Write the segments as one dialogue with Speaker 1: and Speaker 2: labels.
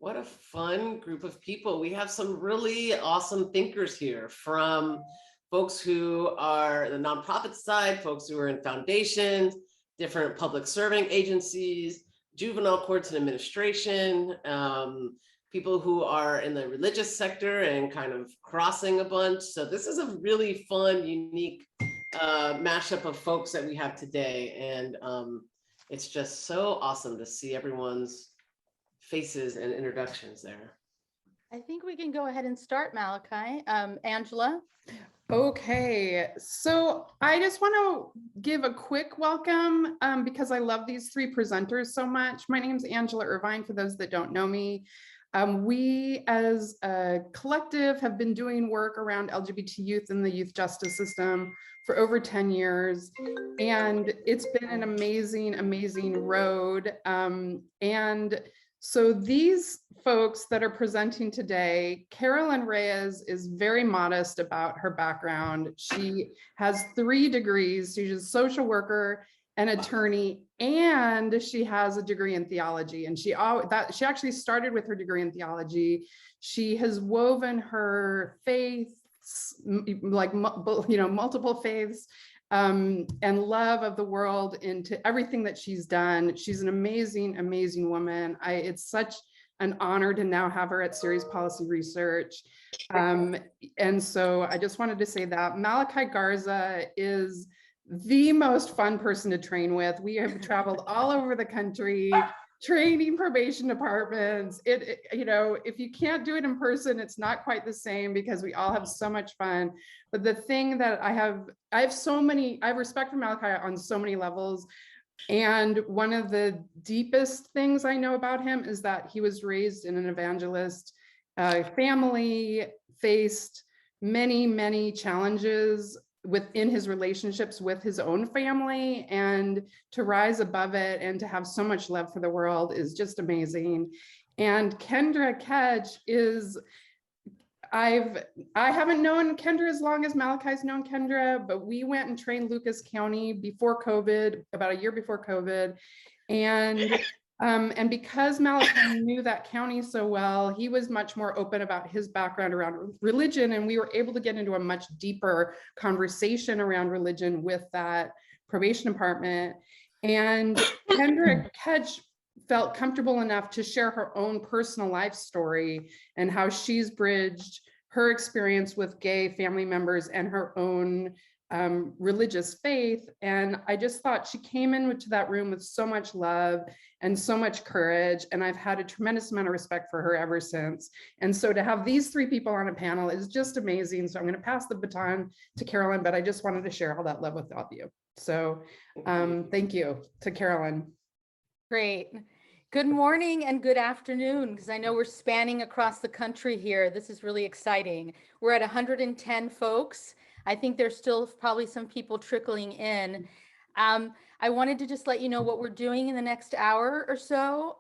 Speaker 1: What a fun group of people. We have some really awesome thinkers here, from folks who are the nonprofit side, folks who are in foundations, different public serving agencies, juvenile courts and administration, people who are in the religious sector and kind of crossing a bunch. So this is a really fun, unique mashup of folks that we have today. And it's just so awesome to see everyone's faces and introductions there.
Speaker 2: I think we can go ahead and start, Malachi. Angela.
Speaker 3: Okay, so I just want to give a quick welcome because I love these three presenters so much. My name is Angela Irvine, for those that don't know me. We as a collective have been doing work around LGBT youth in the youth justice system for over 10 years. And it's been an amazing, amazing road. And so these folks that are presenting today, Carolyn Reyes is very modest about her background. She has 3 degrees. She's a social worker, an attorney, and she has a degree in theology. And she actually started with her degree in theology. She has woven her faiths, like multiple faiths, and love of the world into everything that she's done. She's an amazing, amazing woman. It's such an honor to now have her at Serious Policy Research. And so I just wanted to say that Malachi Garza is the most fun person to train with. We have traveled all over the country, training probation departments. If you can't do it in person, it's not quite the same because we all have so much fun. But the thing that I have respect for Malachi on so many levels. And one of the deepest things I know about him is that he was raised in an evangelist family, faced many, many challenges within his relationships with his own family, and to rise above it and to have so much love for the world is just amazing. And Kendra Ketch is, I haven't known Kendra as long as Malachi's known Kendra, but we went and trained Lucas County before COVID, about a year before COVID. And because Malachi knew that county so well, he was much more open about his background around religion, and we were able to get into a much deeper conversation around religion with that probation department. And Kendra Ketch felt comfortable enough to share her own personal life story and how she's bridged her experience with gay family members and her own religious faith. And I just thought she came into that room with so much love and so much courage. And I've had a tremendous amount of respect for her ever since. And so to have these 3 people on a panel is just amazing. So I'm going to pass the baton to Carolyn, but I just wanted to share all that love with all of you. So thank you to Carolyn.
Speaker 2: Great. Good morning and good afternoon, because I know we're spanning across the country here. This is really exciting. We're at 110 folks. I think there's still probably some people trickling in. I wanted to just let you know what we're doing in the next hour or so.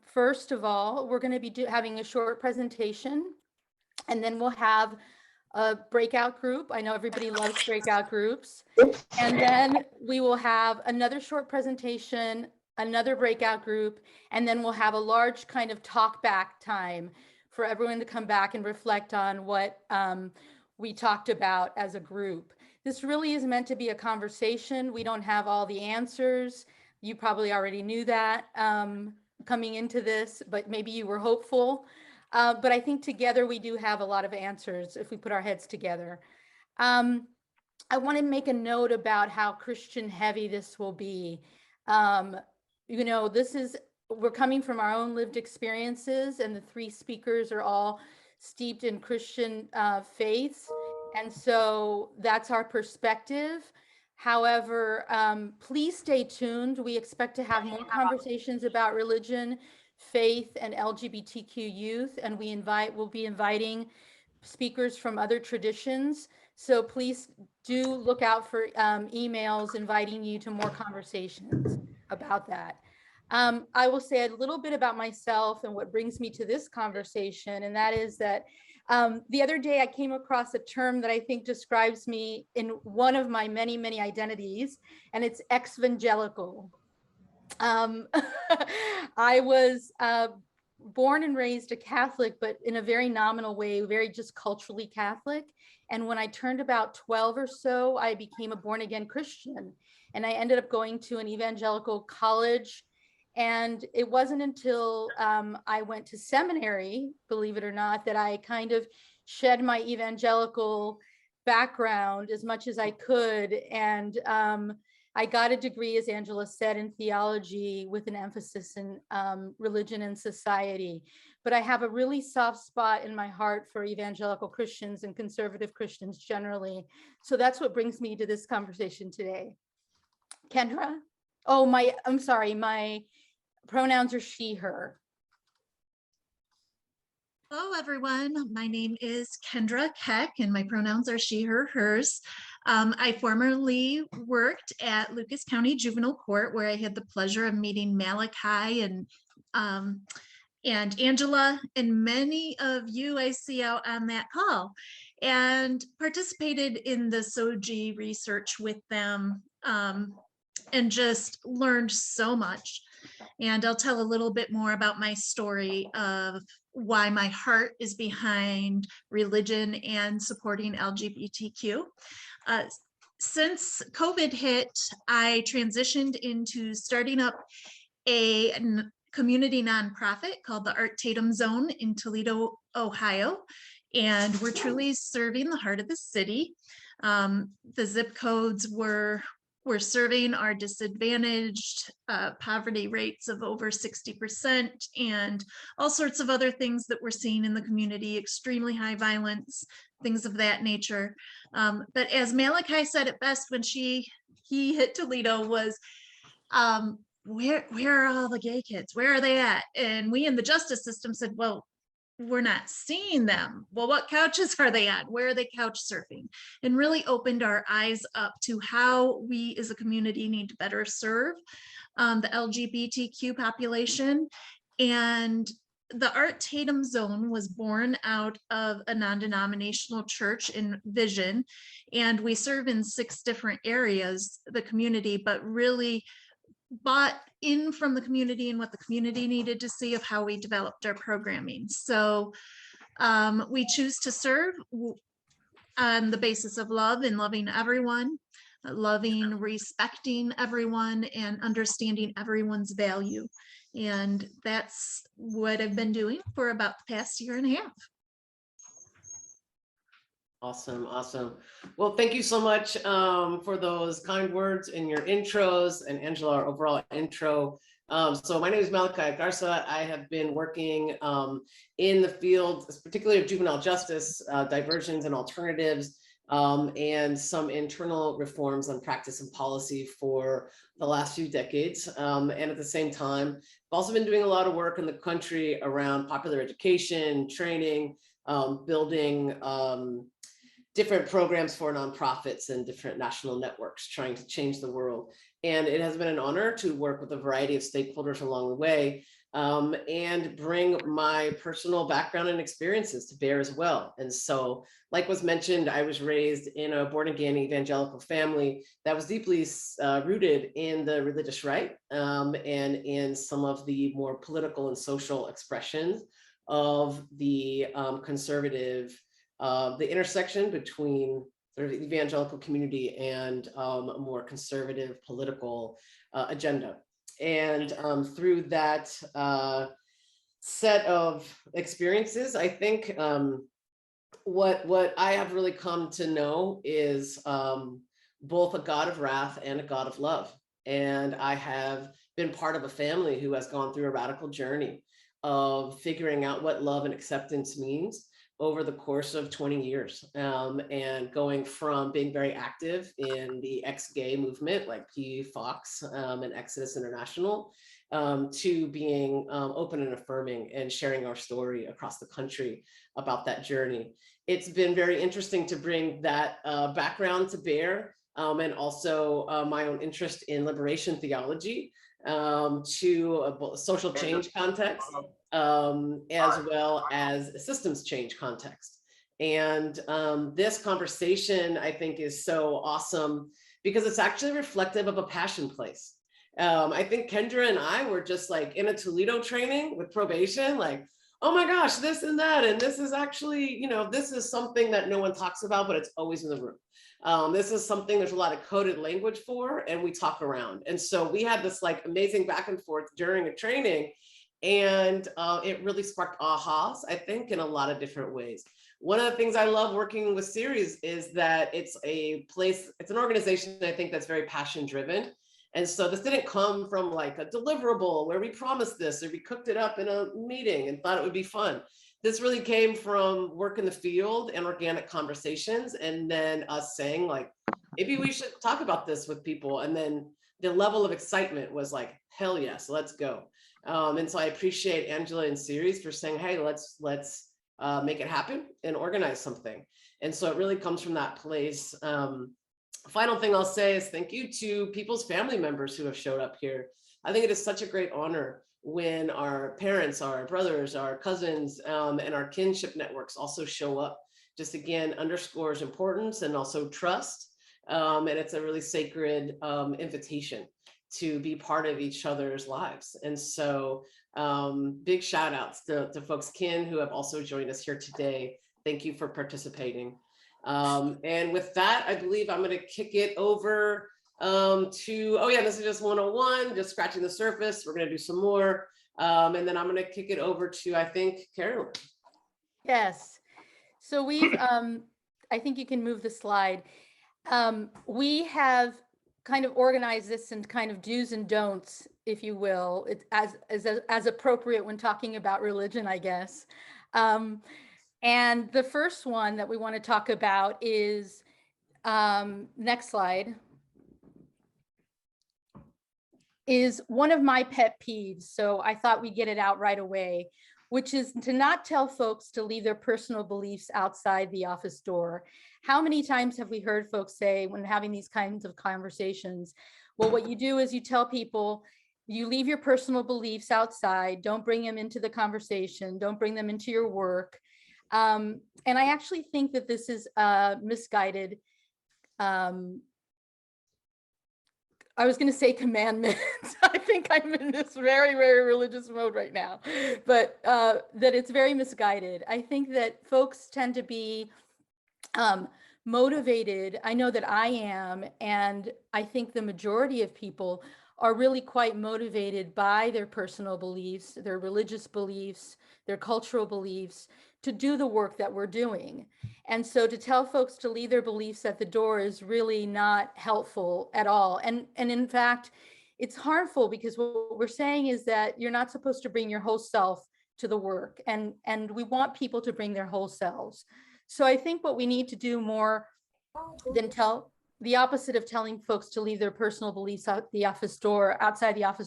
Speaker 2: First of all, we're going to be having a short presentation, and then we'll have a breakout group. I know everybody loves breakout groups. And then we will have another short presentation, another breakout group, and then we'll have a large kind of talk back time for everyone to come back and reflect on what we talked about as a group. This really is meant to be a conversation. We don't have all the answers. You probably already knew that coming into this, but maybe you were hopeful. But I think together we do have a lot of answers if we put our heads together. I want to make a note about how Christian heavy this will be. We're coming from our own lived experiences, and the 3 speakers are all steeped in Christian faiths. And so that's our perspective. However, please stay tuned. We expect to have more conversations about religion, faith, and LGBTQ youth, and we'll be inviting speakers from other traditions. So please do look out for emails inviting you to more conversations about that. I will say a little bit about myself and what brings me to this conversation, and that is that the other day I came across a term that I think describes me in one of my many, many identities, and it's exvangelical. I was born and raised a Catholic, but in a very nominal way, very just culturally Catholic. And when I turned about 12 or so, I became a born again Christian. And I ended up going to an evangelical college. And it wasn't until I went to seminary, believe it or not, that I kind of shed my evangelical background as much as I could. And I got a degree, as Angela said, in theology with an emphasis in religion and society. But I have a really soft spot in my heart for evangelical Christians and conservative Christians generally. So that's what brings me to this conversation today. Kendra? Oh, I'm sorry, my pronouns are she, her.
Speaker 4: Hello, everyone. My name is Kendra Keck, and my pronouns are she, her, hers. I formerly worked at Lucas County Juvenile Court, where I had the pleasure of meeting Malachi and Angela, and many of you I see out on that call, and participated in the SOGI research with them, and just learned so much. And I'll tell a little bit more about my story of why my heart is behind religion and supporting LGBTQ. Since COVID hit, I transitioned into starting up a community nonprofit called the Art Tatum Zone in Toledo, Ohio. And we're truly serving the heart of the city. The zip codes we're serving are disadvantaged, poverty rates of over 60%, and all sorts of other things that we're seeing in the community, extremely high violence, things of that nature. But as Malachi said it best when he hit Toledo was, where are all the gay kids? Where are they at? And we in the justice system said, well, we're not seeing them. Well, what couches are they on? Where are they couch surfing? And really opened our eyes up to how we as a community need to better serve the LGBTQ population. And the Art Tatum Zone was born out of a non-denominational church in Vision. And we serve in 6 different areas, the community, but really bought in from the community and what the community needed to see of how we developed our programming. So we choose to serve on the basis of love and loving everyone, loving, respecting everyone, and understanding everyone's value. And that's what I've been doing for about the past year and a half.
Speaker 1: Awesome, awesome. Well, thank you so much for those kind words in your intros, and Angela, our overall intro. So my name is Malachi Garza. I have been working in the field, particularly of juvenile justice, diversions and alternatives, and some internal reforms on practice and policy for the last few decades. And at the same time, I've also been doing a lot of work in the country around popular education, training, building different programs for nonprofits and different national networks trying to change the world. And it has been an honor to work with a variety of stakeholders along the way, and bring my personal background and experiences to bear as well. And so, like was mentioned, I was raised in a born again evangelical family that was deeply rooted in the religious right, and in some of the more political and social expressions of the conservative, the intersection between sort of the evangelical community and a more conservative political agenda. And through that set of experiences, I think what I have really come to know is both a God of wrath and a God of love. And I have been part of a family who has gone through a radical journey of figuring out what love and acceptance means over the course of 20 years, and going from being very active in the ex-gay movement like PFOX and Exodus International, to being open and affirming and sharing our story across the country about that journey. It's been very interesting to bring that background to bear, and also my own interest in liberation theology to a social change context, as well as a systems change context. And this conversation, I think, is so awesome because it's actually reflective of a passion place. I think Kendra and I were just like in a Toledo training with probation, like, oh my gosh, this and that. And this is actually, this is something that no one talks about, but it's always in the room. This is something there's a lot of coded language for, and we talk around. And so we had this like amazing back and forth during a training, and it really sparked ahas, I think, in a lot of different ways. One of the things I love working with Series is that it's an organization, I think, that's very passion driven. And so this didn't come from like a deliverable where we promised this or we cooked it up in a meeting and thought it would be fun. This really came from work in the field and organic conversations, and then us saying like, maybe we should talk about this with people. And then the level of excitement was like, hell yes, let's go. And so I appreciate Angela and Series for saying, hey, let's make it happen and organize something. And so it really comes from that place. Final thing I'll say is thank you to people's family members who have showed up here. I think it is such a great honor when our parents, our brothers, our cousins, and our kinship networks also show up. Just again, underscores importance and also trust. And it's a really sacred invitation to be part of each other's lives. And so big shout outs to folks kin who have also joined us here today. Thank you for participating. And with that, I believe I'm going to kick it over oh yeah, this is just 101, just scratching the surface. We're going to do some more. And then I'm going to kick it over to, I think, Carolyn.
Speaker 2: Yes. So we've, I think you can move the slide. We have kind of organized this in kind of do's and don'ts, if you will, it's as appropriate when talking about religion, I guess. And the first one that we want to talk about is, next slide, is one of my pet peeves. So I thought we'd get it out right away, which is to not tell folks to leave their personal beliefs outside the office door. How many times have we heard folks say when having these kinds of conversations, well, what you do is you tell people, you leave your personal beliefs outside, don't bring them into the conversation, don't bring them into your work. And I actually think that this is misguided. I was going to say commandment. I think I'm in this very, very religious mode right now, but that it's very misguided. I think that folks tend to be motivated. I know that I am, and I think the majority of people are really quite motivated by their personal beliefs, their religious beliefs, their cultural beliefs, to do the work that we're doing. And so to tell folks to leave their beliefs at the door is really not helpful at all. And in fact, it's harmful, because what we're saying is that you're not supposed to bring your whole self to the work. And we want people to bring their whole selves. So I think what we need to do more than the opposite of telling folks to leave their personal beliefs outside the office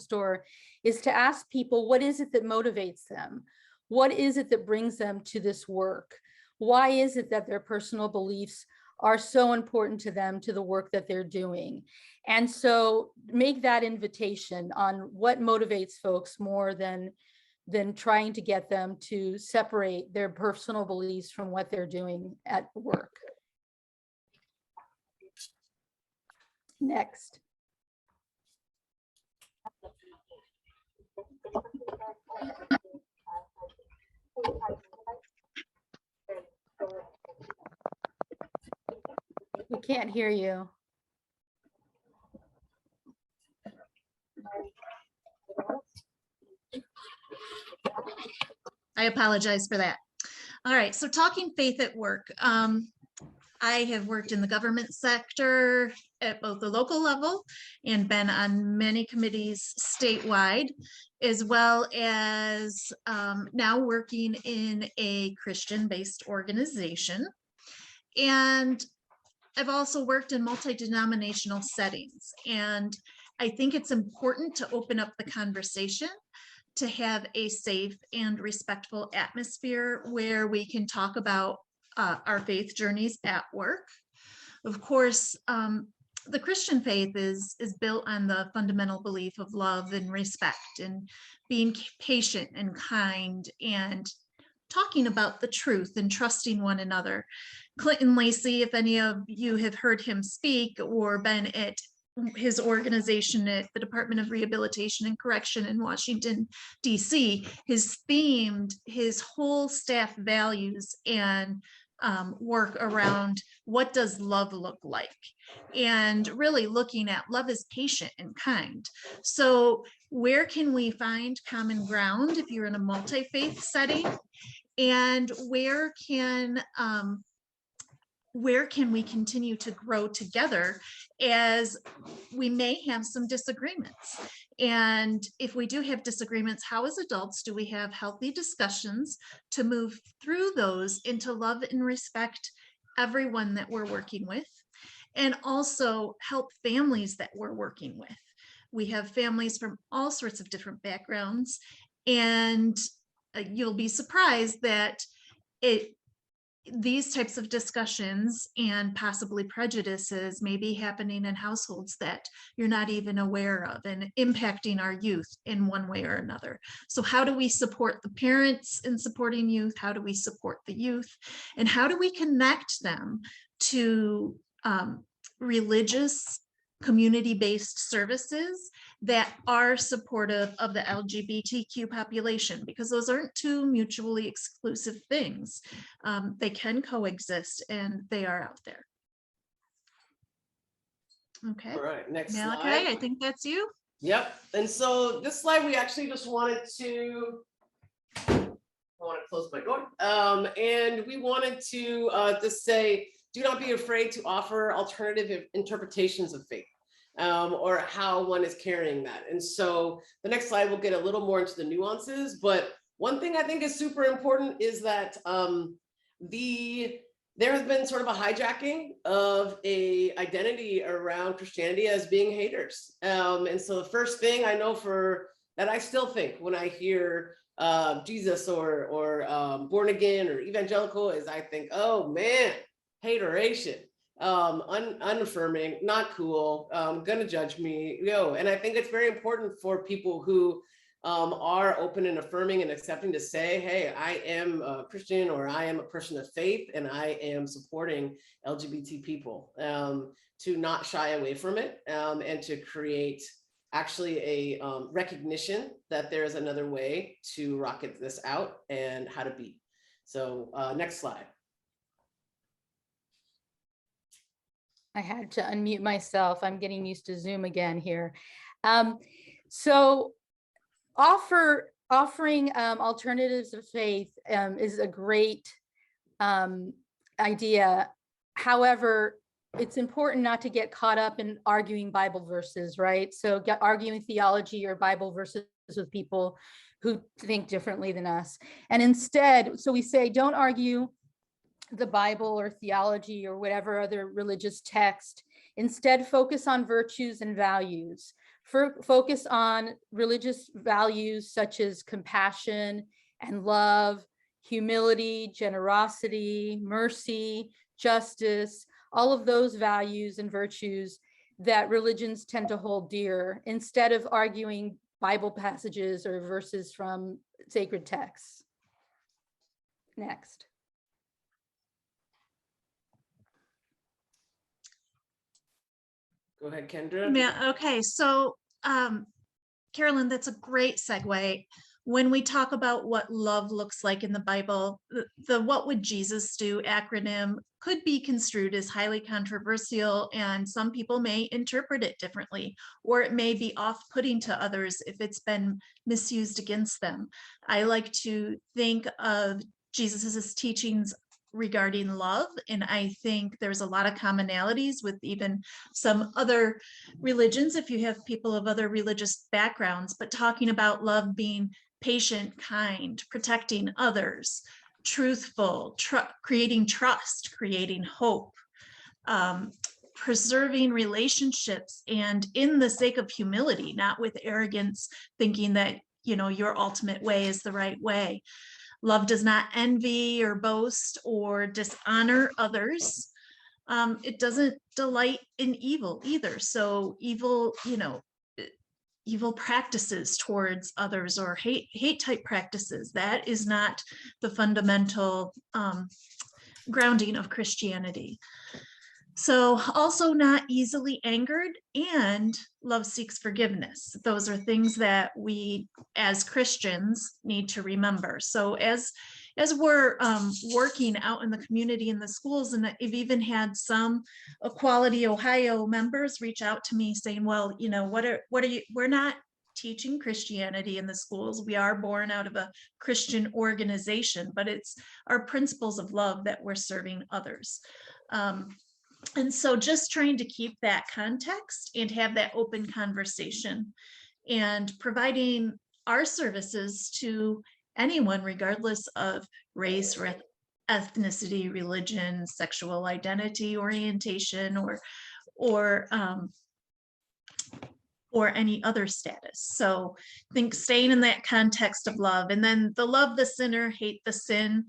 Speaker 2: door, is to ask people, what is it that motivates them? What is it that brings them to this work? Why is it that their personal beliefs are so important to them, to the work that they're doing? And so make that invitation on what motivates folks more than trying to get them to separate their personal beliefs from what they're doing at work. Next. We can't hear you.
Speaker 4: I apologize for that. All right, so talking faith at work. I have worked in the government sector at both the local level and been on many committees statewide, as well as now working in a Christian-based organization. And I've also worked in multi-denominational settings. And I think it's important to open up the conversation, to have a safe and respectful atmosphere where we can talk about our faith journeys at work. Of course, the Christian faith is built on the fundamental belief of love and respect and being patient and kind and talking about the truth and trusting one another. Clinton Lacey, if any of you have heard him speak or been at his organization at the Department of Rehabilitation and Correction in Washington, DC, has themed his whole staff values and work around what does love look like, and really looking at love is patient and kind. So where can we find common ground if you're in a multi-faith setting, and where can we continue to grow together as we may have some disagreements? And if we do have disagreements, how as adults do we have healthy discussions to move through those into love and respect everyone that we're working with, and also help families that we're working with? We have families from all sorts of different backgrounds, and you'll be surprised that these types of discussions and possibly prejudices may be happening in households that you're not even aware of, and impacting our youth in one way or another. So how do we support the parents in supporting youth? How do we support the youth? And how do we connect them to religious, community-based services that are supportive of the LGBTQ population? Because those aren't two mutually exclusive things. They can coexist, and they are out there. Okay.
Speaker 1: All right, next
Speaker 4: Malachi,
Speaker 1: slide.
Speaker 4: I think that's you.
Speaker 1: Yep. And so this slide, we actually just wanted to, I want to close my door. And we wanted to just say, do not be afraid to offer alternative interpretations of faith, or how one is carrying that. And so the next slide will get a little more into the nuances, but one thing I think is super important is that there has been sort of a hijacking of a identity around Christianity as being haters. And so the first thing I know that I still think when I hear Jesus or born again or evangelical is I think, oh man, hateration, unaffirming, not cool, gonna judge me, and I think it's very important for people who are open and affirming and accepting to say, hey, I am a Christian, or I am a person of faith, and I am supporting LGBT people, to not shy away from it, and to create actually a recognition that there is another way to rocket this out and how to be. So next slide.
Speaker 2: I had to unmute myself. I'm getting used to Zoom again here. So offering alternatives of faith is a great idea. However, it's important not to get caught up in arguing Bible verses, right? So arguing theology or Bible verses with people who think differently than us. And instead, so we say, don't argue the Bible or theology or whatever other religious text. Instead, focus on virtues and values. Focus on religious values such as compassion and love, humility, generosity, mercy, justice, all of those values and virtues that religions tend to hold dear, instead of arguing Bible passages or verses from sacred texts. Next.
Speaker 1: Go ahead, Kendra.
Speaker 4: Yeah, okay, so Carolyn, that's a great segue. When we talk about what love looks like in the Bible, the "What Would Jesus Do" acronym could be construed as highly controversial, and some people may interpret it differently, or it may be off-putting to others if it's been misused against them. I like to think of Jesus's teachings regarding love, and I think there's a lot of commonalities with even some other religions, if you have people of other religious backgrounds, but talking about love being patient, kind, protecting others, truthful, creating trust, creating hope, preserving relationships, and in the sake of humility, not with arrogance, thinking that, you know, your ultimate way is the right way. Love does not envy or boast or dishonor others. It doesn't delight in evil either. So evil, you know, evil practices towards others or hate type practices, that is not the fundamental grounding of Christianity. So also not easily angered, and love seeks forgiveness. Those are things that we as Christians need to remember. So as we're working out in the community in the schools, and I've even had some Equality Ohio members reach out to me saying, well, you know, what are you, we're not teaching Christianity in the schools. We are born out of a Christian organization, but it's our principles of love that we're serving others. And so just trying to keep that context and have that open conversation and providing our services to anyone, regardless of race or ethnicity, religion, sexual identity, orientation, or any other status. So I think staying in that context of love, and then the love the sinner, hate the sin.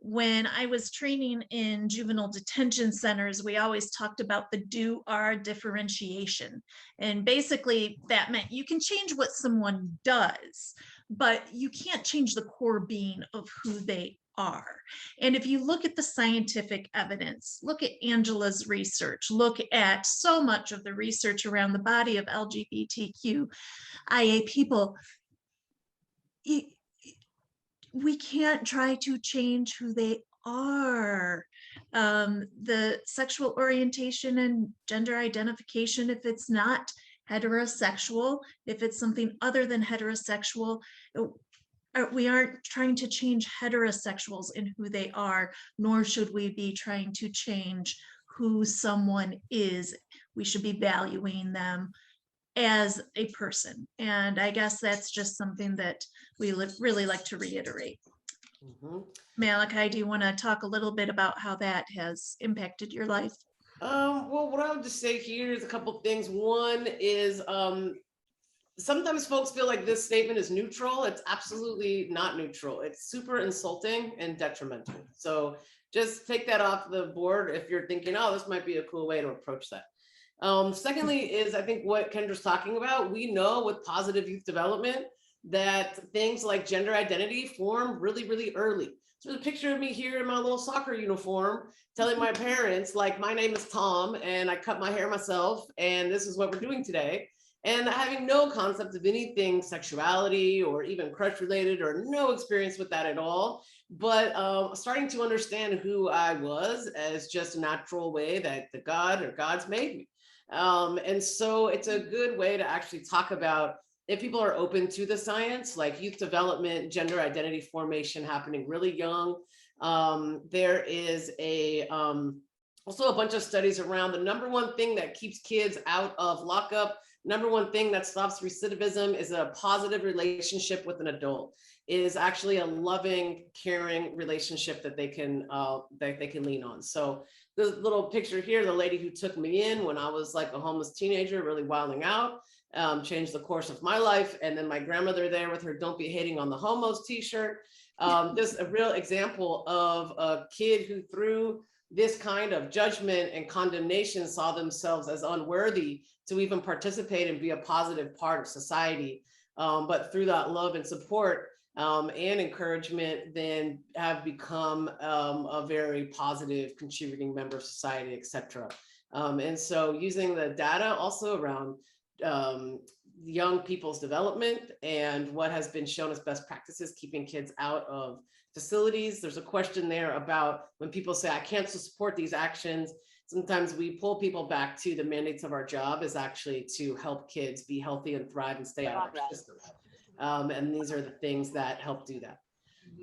Speaker 4: When I was training in juvenile detention centers, we always talked about the do-are differentiation. And basically that meant you can change what someone does, but you can't change the core being of who they are. And if you look at the scientific evidence, look at Angela's research, look at so much of the research around the body of LGBTQIA people, we can't try to change who they are. The sexual orientation and gender identification, if it's not heterosexual, if it's something other than heterosexual, we aren't trying to change heterosexuals in who they are, nor should we be trying to change who someone is. We should be valuing them as a person. And I guess that's just something that we really like to reiterate. Malachi, do you want to talk a little bit about how that has impacted your life?
Speaker 1: Well, what I would just say here is a couple of things. One is sometimes folks feel like this statement is neutral. It's absolutely not neutral. It's super insulting and detrimental. So just take that off the board if you're thinking, oh, this might be a cool way to approach that. Secondly is, I think what Kendra's talking about, we know with positive youth development that things like gender identity form really, really early. So there's a picture of me here in my little soccer uniform telling my parents, like, my name is Tom and I cut my hair myself and this is what we're doing today. And having no concept of anything sexuality or even crush related, or no experience with that at all, but starting to understand who I was as just a natural way that the gods made me. And so it's a good way to actually talk about, if people are open to the science, like youth development, gender identity formation happening really young. There is also a bunch of studies around the number one thing that keeps kids out of lockup. Number one thing that stops recidivism is a positive relationship with an adult. It is actually a loving, caring relationship that they can lean on. So the little picture here, the lady who took me in when I was like a homeless teenager, really wilding out, changed the course of my life. And then my grandmother there with her "Don't Be Hating on the Homos" t-shirt. Just a real example of a kid who, through this kind of judgment and condemnation, saw themselves as unworthy to even participate and be a positive part of society. But through that love and support and encouragement, then have become a very positive contributing member of society, etc. And so using the data also around young people's development and what has been shown as best practices, keeping kids out of facilities. There's a question there about when people say, I can't support these actions. Sometimes we pull people back to the mandates of our job is actually to help kids be healthy and thrive and stay out of our system. And these are the things that help do that.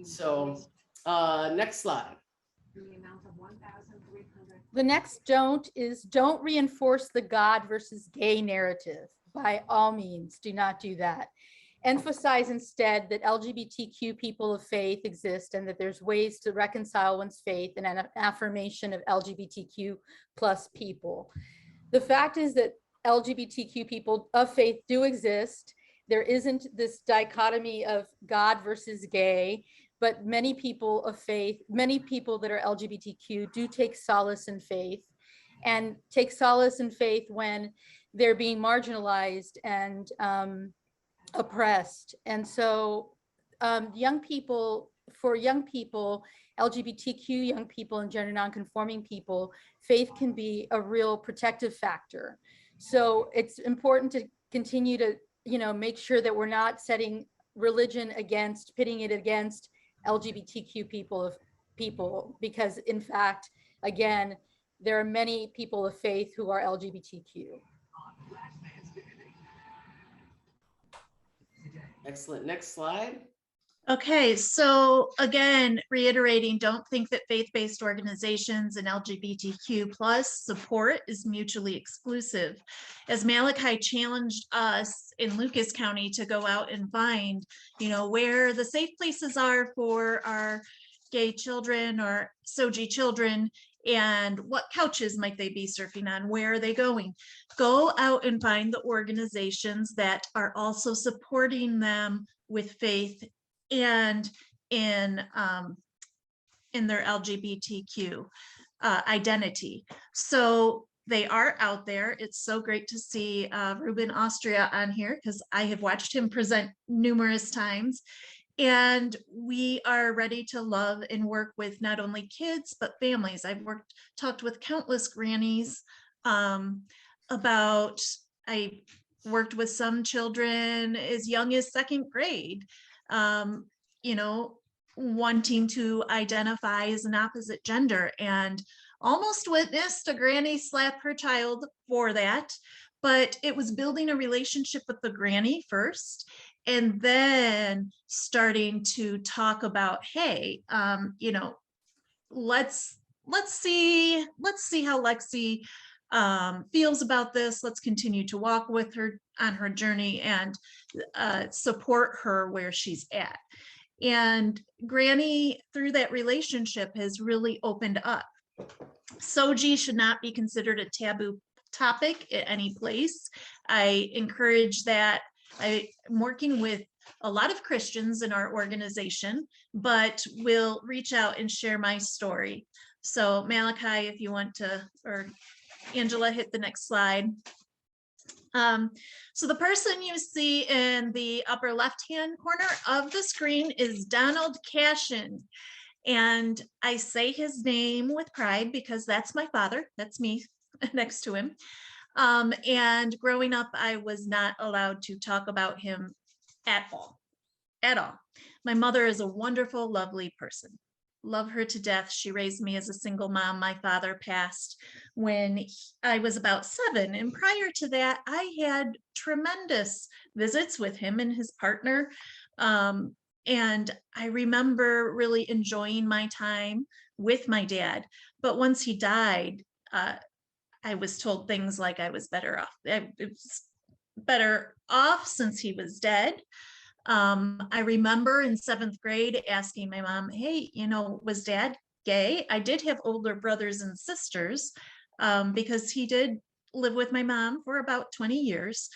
Speaker 1: So next slide.
Speaker 2: The next don't reinforce the God versus gay narrative. By all means, do not do that. Emphasize instead that LGBTQ people of faith exist and that there's ways to reconcile one's faith and an affirmation of LGBTQ plus people. The fact is that LGBTQ people of faith do exist. There isn't this dichotomy of God versus gay, but many people of faith, many people that are LGBTQ do take solace in faith, and take solace in faith when they're being marginalized and oppressed. And so young people for young people, LGBTQ young people and gender nonconforming people, faith can be a real protective factor. So it's important to continue to, make sure that we're not setting religion against, pitting it against LGBTQ people, because in fact, again, there are many people of faith who are LGBTQ.
Speaker 1: Excellent. Next slide.
Speaker 4: Okay, so again, reiterating, don't think that faith-based organizations and LGBTQ plus support is mutually exclusive. As Malachi challenged us in Lucas County to go out and find, where the safe places are for our gay children or SOGI children, and what couches might they be surfing on, where are they going? Go out and find the organizations that are also supporting them with faith and in their LGBTQ identity. So they are out there. It's so great to see Ruben Austria on here, because I have watched him present numerous times. And we are ready to love and work with not only kids, but families. I've talked with countless grannies about, I worked with some children as young as second grade, wanting to identify as an opposite gender, and almost witnessed a granny slap her child for that. But it was building a relationship with the granny first, and then starting to talk about, hey, let's see how Lexi feels about this. Let's continue to walk with her on her journey and support her where she's at. And Granny, through that relationship, has really opened up. SOGI should not be considered a taboo topic at any place. I encourage that. I'm working with a lot of Christians in our organization, but will reach out and share my story. So Malachi, if you want to, or Angela, hit the next slide. So the person you see in the upper left-hand corner of the screen is Donald Cashin. And I say his name with pride because that's my father. That's me next to him. And growing up, I was not allowed to talk about him at all. My mother is a wonderful, lovely person. Love her to death. She raised me as a single mom. My father passed when I was about 7. And prior to that, I had tremendous visits with him and his partner. And I remember really enjoying my time with my dad. But once he died, I was told things like I was better off. It was better off since he was dead. I remember in 7th grade asking my mom, hey, was dad gay? I did have older brothers and sisters because he did live with my mom for about 20 years.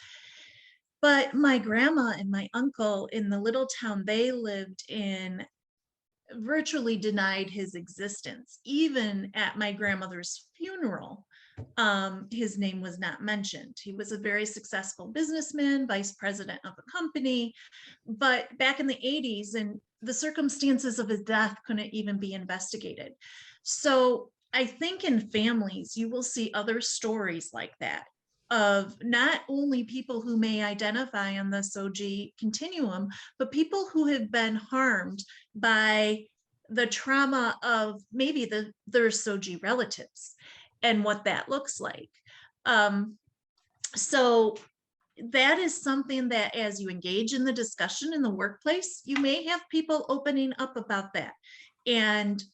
Speaker 4: But my grandma and my uncle in the little town they lived in virtually denied his existence. Even at my grandmother's funeral, his name was not mentioned. He was a very successful businessman, vice president of a company, but back in the 80s, and the circumstances of his death couldn't even be investigated. So I think in families, you will see other stories like that, of not only people who may identify on the SOGI continuum, but people who have been harmed by the trauma of maybe their SOGI relatives and what that looks like. So that is something that as you engage in the discussion in the workplace, you may have people opening up about that. And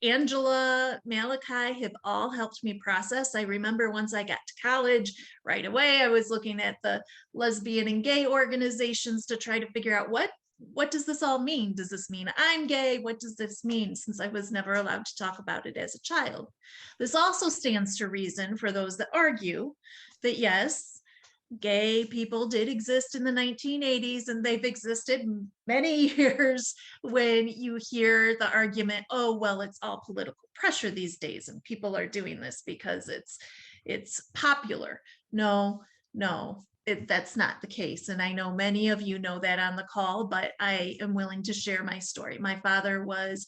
Speaker 4: Angela, Malachi have all helped me process. I remember once I got to college, right away, I was looking at the lesbian and gay organizations to try to figure out what does this all mean? Does this mean I'm gay? What does this mean? Since I was never allowed to talk about it as a child. This also stands to reason for those that argue that yes, gay people did exist in the 1980s, and they've existed many years when you hear the argument, oh, well, it's all political pressure these days, and people are doing this because it's popular. No, that's not the case. And I know many of you know that on the call, but I am willing to share my story. My father was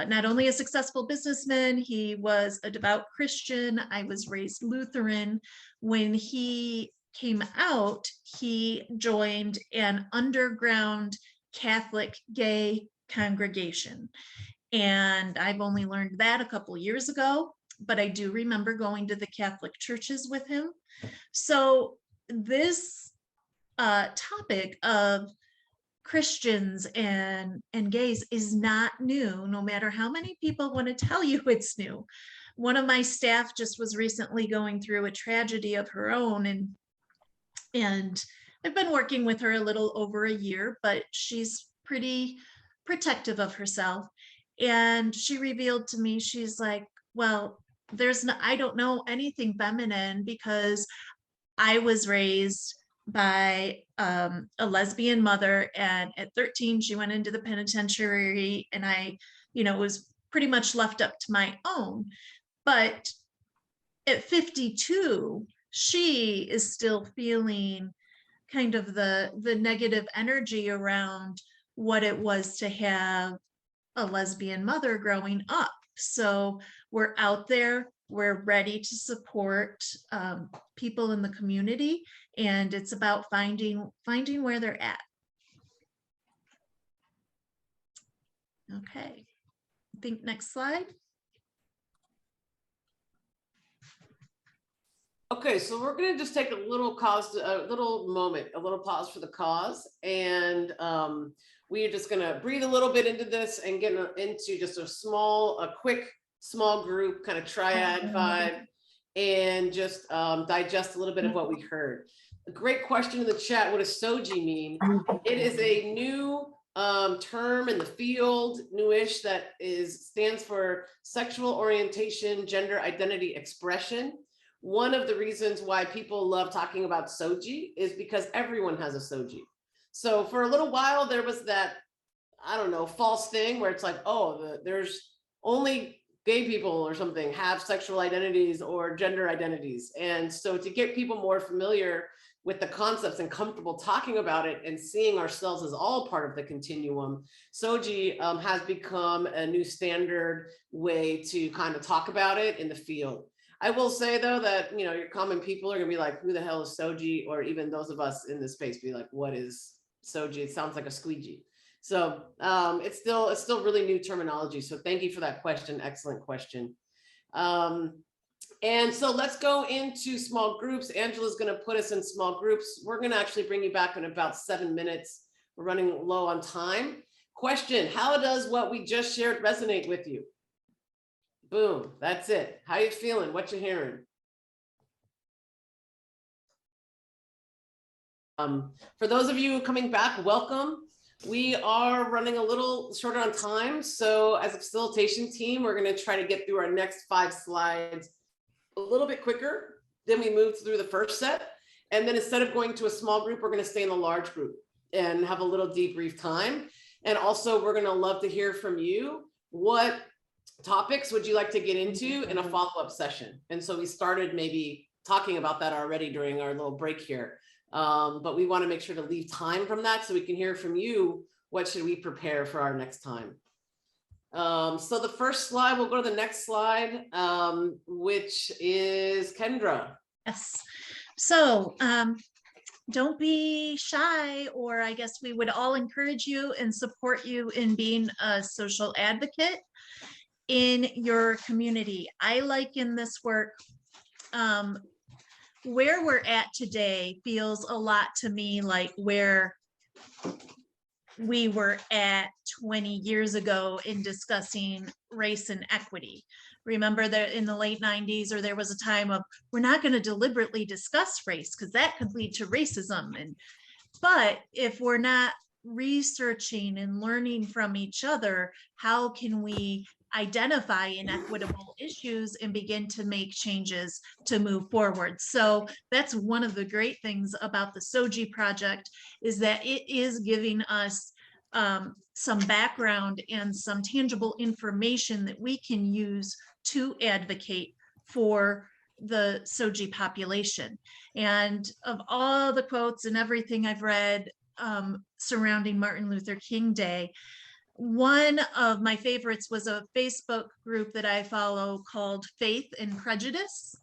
Speaker 4: not only a successful businessman, he was a devout Christian. I was raised Lutheran. When he came out, he joined an underground Catholic gay congregation. And I've only learned that a couple years ago, but I do remember going to the Catholic churches with him. So this topic of Christians and gays is not new, no matter how many people want to tell you it's new. One of my staff just was recently going through a tragedy of her own, and I've been working with her a little over a year, but she's pretty protective of herself. And she revealed to me, she's like, well, I don't know anything feminine because I was raised by a lesbian mother, and at 13 she went into the penitentiary, and I was pretty much left up to my own. But at 52 she is still feeling kind of the negative energy around what it was to have a lesbian mother growing up. So we're out there, we're ready to support people in the community, and it's about finding where they're at. Okay, I think next slide.
Speaker 1: Okay, so we're going to just take a little pause for the cause, and we are just going to breathe a little bit into this and get into just a quick small group kind of triad vibe, and just digest a little bit of what we heard. A great question in the chat: what does SOGI mean? It is a new term in the field, newish, that stands for sexual orientation, gender identity expression. One of the reasons why people love talking about SOGI is because everyone has a SOGI. So for a little while, there was that, I don't know, false thing where it's like, oh, there's only gay people or something have sexual identities or gender identities. And so to get people more familiar with the concepts and comfortable talking about it and seeing ourselves as all part of the continuum, SOGI has become a new standard way to kind of talk about it in the field. I will say though that, your common people are gonna be like, who the hell is SOGI? Or even those of us in this space be like, what is SOGI? It sounds like a squeegee. So it's still really new terminology. So thank you for that question. Excellent question. And so let's go into small groups. Angela's gonna put us in small groups. We're gonna actually bring you back in about 7 minutes. We're running low on time. Question: how does what we just shared resonate with you? Boom, that's it. How you feeling? What you hearing? For those of you coming back, welcome. We are running a little shorter on time. So as a facilitation team, we're gonna try to get through our next 5 slides a little bit quicker than we moved through the first set. And then instead of going to a small group, we're gonna stay in a large group and have a little debrief time. And also we're gonna love to hear from you. What topics would you like to get into in a follow-up session? And so we started maybe talking about that already during our little break here. But we want to make sure to leave time from that so we can hear from you. What should we prepare for our next time? So the first slide, we'll go to the next slide, which is Kendra.
Speaker 4: Yes. So don't be shy, or I guess we would all encourage you and support you in being a social advocate in your community. I liken this work, where we're at today feels a lot to me like where we were at 20 years ago in discussing race and equity. Remember that in the late 90s, or there was a time of, we're not going to deliberately discuss race because that could lead to racism. But if we're not researching and learning from each other, how can we identify inequitable issues and begin to make changes to move forward? So that's one of the great things about the SOGI project, is that it is giving us some background and some tangible information that we can use to advocate for the SOGI population. And of all the quotes and everything I've read surrounding Martin Luther King Day, one of my favorites was a Facebook group that I follow called Faith and Prejudice.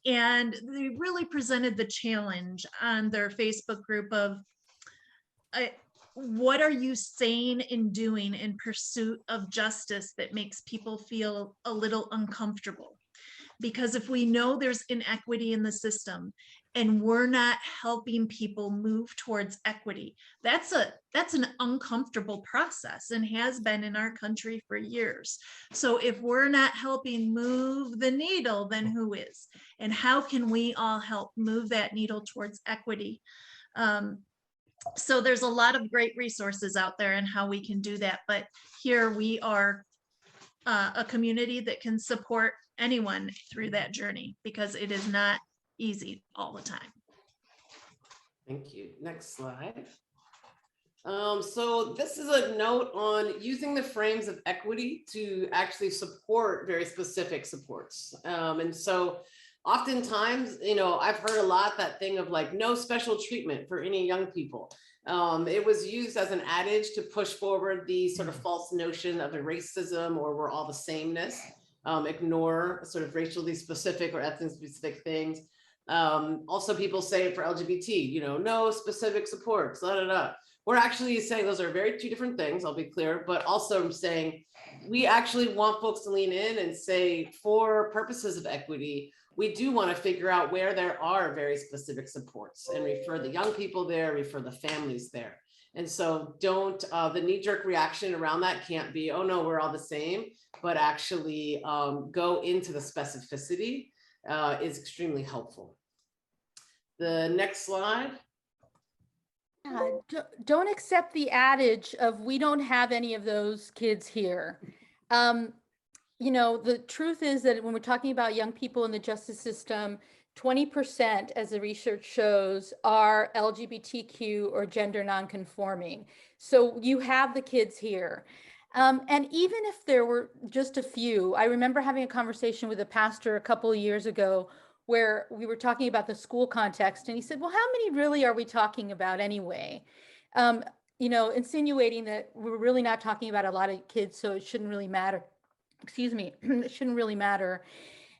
Speaker 4: And they really presented the challenge on their Facebook group of what are you saying and doing in pursuit of justice that makes people feel a little uncomfortable? Because if we know there's inequity in the system and we're not helping people move towards equity, that's an uncomfortable process and has been in our country for years. So if we're not helping move the needle, then who is? And how can we all help move that needle towards equity? So there's a lot of great resources out there and how we can do that. But here we are a community that can support anyone through that journey, because it is not easy all the time.
Speaker 1: Thank you. Next slide. So this is a note on using the frames of equity to actually support very specific supports. And so oftentimes, you know, I've heard a lot that thing of like no special treatment for any young people. It was used as an adage to push forward the sort of false notion of a racism or we're all the sameness. Ignore sort of racially specific or ethnic specific things. Also, people say it for LGBT, you know, no specific supports, da, da, da. We're actually saying those are very two different things, I'll be clear, but also I'm saying we actually want folks to lean in and say, for purposes of equity, we do want to figure out where there are very specific supports and refer the young people there, refer the families there. And so don't, the knee-jerk reaction around that can't be, oh no, we're all the same, but actually go into the specificity is extremely helpful. The next slide.
Speaker 2: Don't accept the adage of we don't have any of those kids here. You know, the truth is that when we're talking about young people in the justice system, 20%, as the research shows, are LGBTQ or gender nonconforming. So you have the kids here. And even if there were just a few, I remember having a conversation with a pastor a couple of years ago where we were talking about the school context, and he said, well, how many really are we talking about anyway? You know, insinuating that we're really not talking about a lot of kids, so it shouldn't really matter. Excuse me, it shouldn't really matter.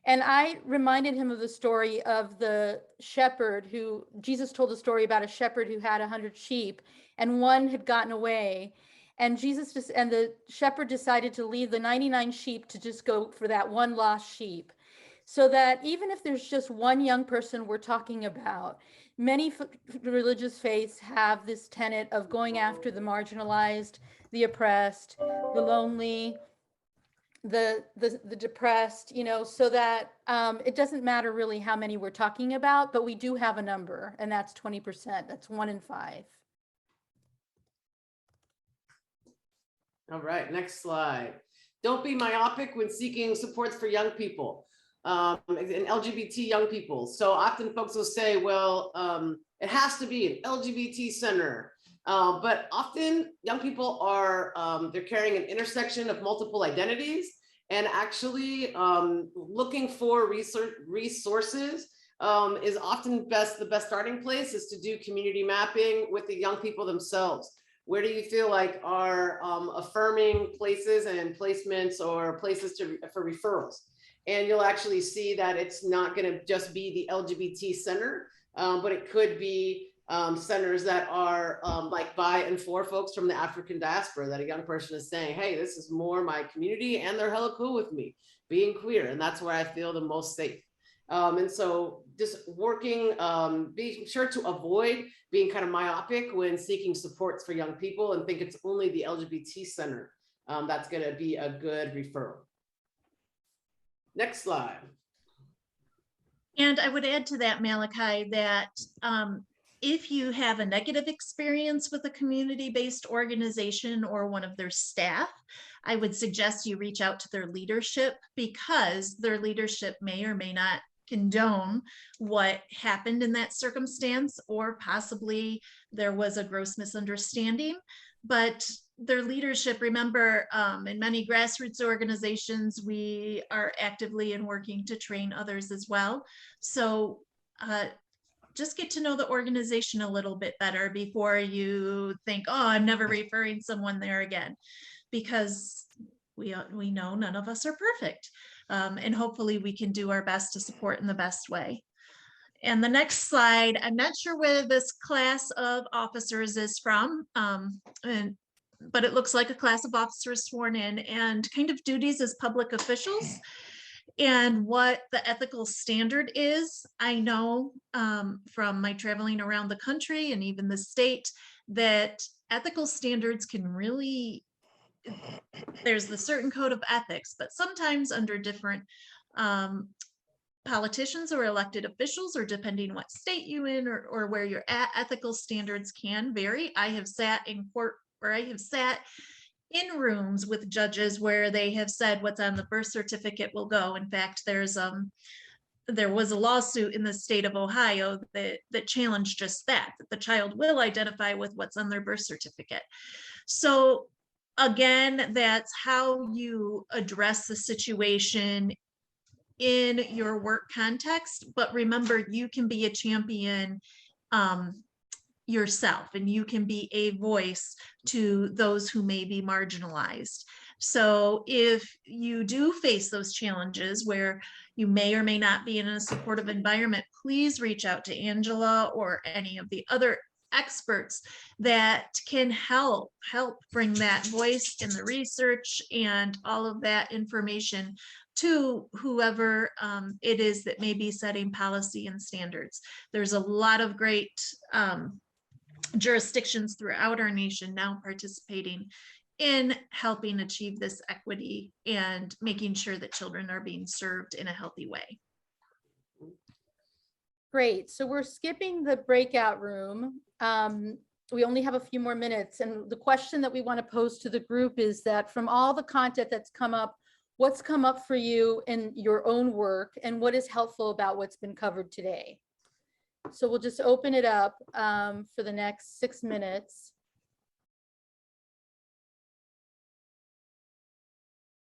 Speaker 2: And I reminded him of the story of the shepherd who, Jesus told a story about a shepherd who had 100 sheep and one had gotten away. And the shepherd decided to leave the 99 sheep to just go for that one lost sheep. So that even if there's just one young person we're talking about, many religious faiths have this tenet of going after the marginalized, the oppressed, the lonely, the depressed, you know, so that it doesn't matter really how many we're talking about, but we do have a number, and that's 20%. That's 1 in 5.
Speaker 1: All right, next slide. Don't be myopic when seeking supports for young people and LGBT young people. So often folks will say, well, it has to be an LGBT center. But often young people are, they're carrying an intersection of multiple identities, and actually looking for resources is often the best starting place is to do community mapping with the young people themselves. Where do you feel like are affirming places and placements or places for referrals? And you'll actually see that it's not going to just be the LGBT center, but it could be centers that are like by and for folks from the African diaspora, that a young person is saying, hey, this is more my community and they're hella cool with me being queer. And that's where I feel the most safe. And so just working, being sure to avoid being kind of myopic when seeking supports for young people and think it's only the LGBT center that's going to be a good referral. Next slide.
Speaker 4: And I would add to that, Malachi, that if you have a negative experience with a community-based organization or one of their staff, I would suggest you reach out to their leadership, because their leadership may or may not condone what happened in that circumstance, or possibly there was a gross misunderstanding. But their leadership. Remember, in many grassroots organizations, we are actively and working to train others as well. So just get to know the organization a little bit better before you think, oh, I'm never referring someone there again, because we know none of us are perfect. And hopefully we can do our best to support in the best way. And the next slide, I'm not sure where this class of officers is from, but it looks like a class of officers sworn in, and kind of duties as public officials and what the ethical standard is. I know from my traveling around the country and even the state that ethical standards can really, there's the certain code of ethics, but sometimes under different politicians or elected officials, or depending what state you in or where you're at, ethical standards can vary. I have sat in court, or I have sat in rooms with judges where they have said what's on the birth certificate will go. In fact, there was a lawsuit in the state of Ohio that challenged just that the child will identify with what's on their birth certificate. So again, that's how you address the situation in your work context. But remember, you can be a champion yourself, and you can be a voice to those who may be marginalized. So if you do face those challenges where you may or may not be in a supportive environment, please reach out to Angela or any of the other experts that can help bring that voice in the research and all of that information to whoever it is that may be setting policy and standards. There's a lot of great jurisdictions throughout our nation now participating in helping achieve this equity and making sure that children are being served in a healthy way.
Speaker 2: Great. So we're skipping the breakout room. We only have a few more minutes. And the question that we want to pose to the group is that from all the content that's come up, what's come up for you in your own work, and what is helpful about what's been covered today? So we'll just open it up for the next 6 minutes.